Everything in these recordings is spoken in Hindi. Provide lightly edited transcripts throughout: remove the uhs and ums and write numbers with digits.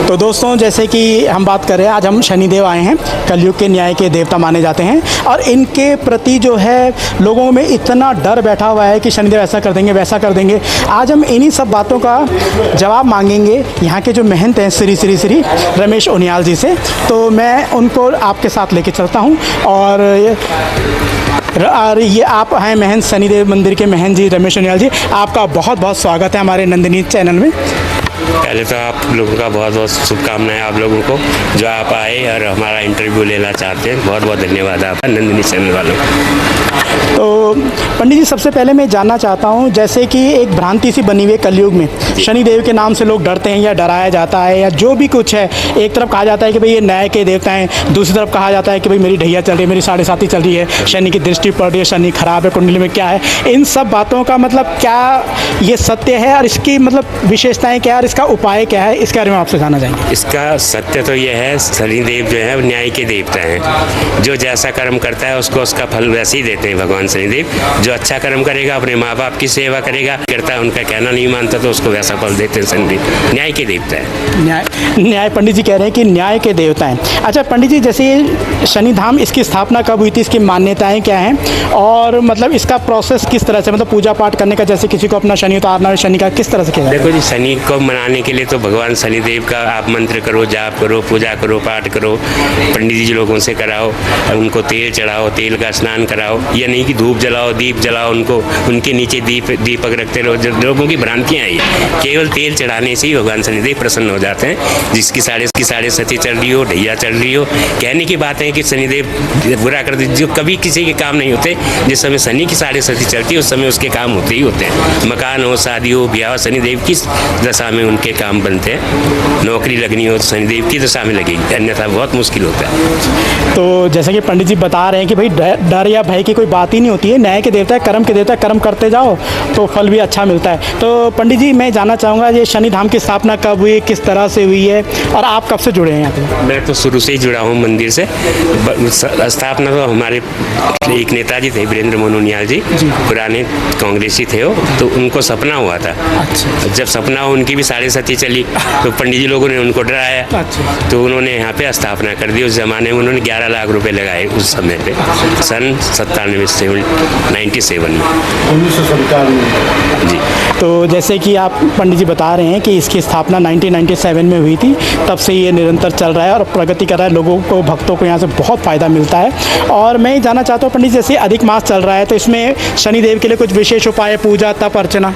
तो दोस्तों, जैसे कि हम बात कर रहे हैं, आज हम शनिदेव आए हैं, कलयुग के न्याय के देवता माने जाते हैं और इनके प्रति जो है लोगों में इतना डर बैठा हुआ है कि शनिदेव ऐसा कर देंगे, वैसा कर देंगे। आज हम इन्हीं सब बातों का जवाब मांगेंगे यहाँ के जो महंत हैं श्री रमेश उनियाल जी से। तो मैं उनको आपके साथ लेके चलता हूँ और ये आप हैं महंत शनिदेव मंदिर के महंत जी रमेश उनियाल जी, आपका बहुत बहुत स्वागत है हमारे नंदिनी चैनल में। पहले तो आप लोगों का बहुत बहुत शुभकामनाएं आप लोगों को, जो आप आए और हमारा इंटरव्यू लेना चाहते हैं। बहुत बहुत धन्यवाद आपका नंदिनी चैनल वालों को। तो पंडित जी, सबसे पहले मैं जानना चाहता हूँ, जैसे कि एक भ्रांति सी बनी हुई है कलयुग में, शनिदेव के नाम से लोग डरते हैं या डराया जाता है या जो भी कुछ है। एक तरफ कहा जाता है कि भाई ये न्याय के देवता हैं, दूसरी तरफ कहा जाता है कि भाई मेरी ढैया चल रही है, मेरी 7.5 चल रही है, शनि की दृष्टि पड़ रही है, शनि खराब है, कुंडली में क्या है। इन सब बातों का मतलब क्या ये सत्य है और इसकी मतलब विशेषताएँ क्या है और इसका उपाय क्या है, इसके बारे में आपसे जानना चाहेंगे। इसका सत्य तो यह है, शनिदेव जो है न्याय के देवता हैं। जो जैसा कर्म करता है उसको उसका फल वैसे ही देते हैं भगवान शनिदेव। जो अच्छा कर्म करेगा, अपने माँ बाप की सेवा करेगा, करता है, उनका कहना नहीं मानता, तो उसको वैसा फल देते हैं शनिदेव। न्याय के देवता है। न्याय पंडित जी कह रहे हैं कि न्याय के देवता हैं। अच्छा पंडित जी, जैसे ये शनिधाम, इसकी स्थापना कब हुई थी, इसकी मान्यताएं क्या हैं और मतलब इसका प्रोसेस किस तरह से, मतलब पूजा पाठ करने का, जैसे किसी को अपना शनि उतारना है, शनि का किस तरह से किया जाता है? देखो जी, शनि को मनाने के लिए तो भगवान शनिदेव का आप मंत्र करो, जाप करो, पूजा करो, पाठ करो, पंडित जी लोगों से कराओ, उनको तेल चढ़ाओ, तेल का स्नान कराओ। यह नहीं कि धूप जलाओ, दीप जलाओ, उनको उनके नीचे दीपक रखते रहो। जो लोगों की भ्रांतियाँ आई, केवल तेल चढ़ाने से ही भगवान शनिदेव प्रसन्न हो जाते हैं। जिसकी साढ़े सती चल रही हो, ढैया चल रही हो, कहने की बात है कि शनिदेव बुरा कर दे, जो कभी किसी के काम नहीं होते। जिस समय शनि की 7.5 चलती है उस समय उसके काम होते ही होते हैं। मकान हो, शादी हो, ब्याह हो, शनिदेव की दशा में उनके काम बनते हैं। नौकरी लगनी हो तो शनिदेव की दशा में लगेगी, अन्यथा बहुत मुश्किल होता है। तो जैसे कि पंडित जी बता रहे हैं कि भाई डर या भय की कोई बात ही नहीं होती है, न्याय के देवता है, कर्म के देवता है, कर्म करते जाओ तो फल भी अच्छा मिलता है। तो पंडित जी, मैं जानना चाहूँगा ये शनिधाम की स्थापना कब हुई, किस तरह से हुई है और आप कब से जुड़े हैं यहाँ पे? मैं तो शुरू से ही जुड़ा हूँ मंदिर से। स्थापना तो हमारे एक नेताजी थे, वीरेंद्र मोहन उनियाल जी, पुराने कांग्रेसी थे वो, तो उनको सपना हुआ था। अच्छा। जब सपना हो, उनकी भी 7.5 चली, तो पंडित जी लोगों ने उनको डराया। अच्छा। तो उन्होंने यहाँ पे स्थापना कर दी। उस जमाने में उन्होंने 11 लाख रुपए लगाए उस समय पे, सन 97 में 1997 जी। तो जैसे कि आप पंडित जी बता रहे हैं कि इसकी स्थापना 1997 में हुई थी, तब से ये निरंतर चल रहा है और प्रगति कर रहा है, लोगों को, भक्तों को यहाँ से बहुत फ़ायदा मिलता है। और मैं जानना चाहता हूँ पंडित, जैसे अधिक मास चल रहा है तो इसमें शनिदेव के लिए कुछ विशेष उपाय, पूजा, तप, अर्चना?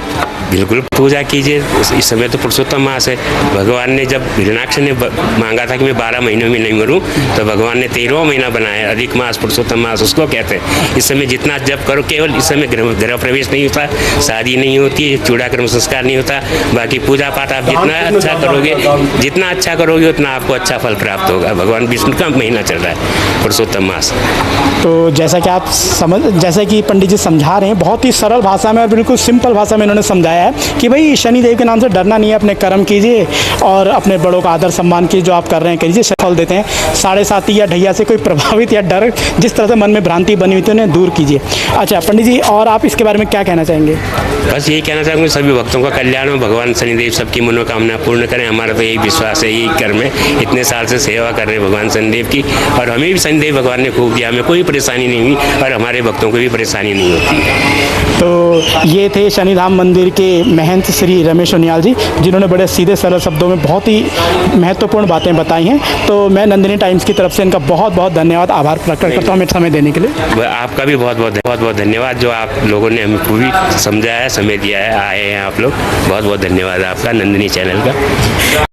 बिल्कुल पूजा कीजिए। इस समय तो पुरुषोत्तम मास है। भगवान ने जब हिरण्याक्ष ने मांगा था कि मैं 12 महीनों में नहीं मरूं, तो भगवान ने 13वां महीना बनाया, अधिक मास, पुरुषोत्तम मास उसको कहते हैं। इस समय जितना जप करो, केवल इस समय गृह प्रवेश नहीं होता, शादी नहीं होती, चूड़ाक्रम संस्कार नहीं होता। बाकी पूजा पाठ आप जितना अच्छा करोगे उतना आपको अच्छा फल प्राप्त होगा। भगवान विष्णु का महीना चल रहा है, पुरुषोत्तम मास। तो जैसा कि आप जैसे कि पंडित जी समझा रहे हैं, बहुत ही सरल भाषा में और बिल्कुल सिंपल भाषा में इन्होंने समझाया है कि भाई शनिदेव के नाम से डरना नहीं है, अपने कर्म कीजिए और अपने बड़ों का आदर सम्मान कीजिए, जो आप कर रहे हैं कीजिए, फल देते हैं। 7.5 या ढैया से कोई प्रभावित या डर, जिस तरह से मन में भ्रांति बनी हुई थी, उन्हें दूर कीजिए। अच्छा पंडित जी, और आप इसके बारे में क्या कहना चाहेंगे? बस यही कहना चाहूँगा, सभी भक्तों का कल्याण हो, भगवान शनिदेव सबकी मनोकामना पूर्ण करें। हमारा तो यही विश्वास है, यही कर्म है। इतने साल से सेवा कर रहे हैं भगवान शनिदेव की, और हमें भी शनिदेव भगवान ने खूब दिया, हमें कोई परेशानी नहीं हुई और हमारे भक्तों को भी परेशानी नहीं होती। तो ये थे शनिधाम मंदिर के महंत श्री रमेश उनियाल जी, जिन्होंने बड़े सीधे सरल शब्दों में बहुत ही महत्वपूर्ण बातें बताई हैं। तो मैं नंदिनी टाइम्स की तरफ से इनका बहुत बहुत धन्यवाद, आभार प्रकट करता हूँ हमें समय देने के लिए। आपका भी बहुत बहुत धन्यवाद, जो आप लोगों ने हमें पूरी समझाया, समय दिया है, आए हैं आप लोग। बहुत बहुत धन्यवाद आपका, नंदिनी चैनल का।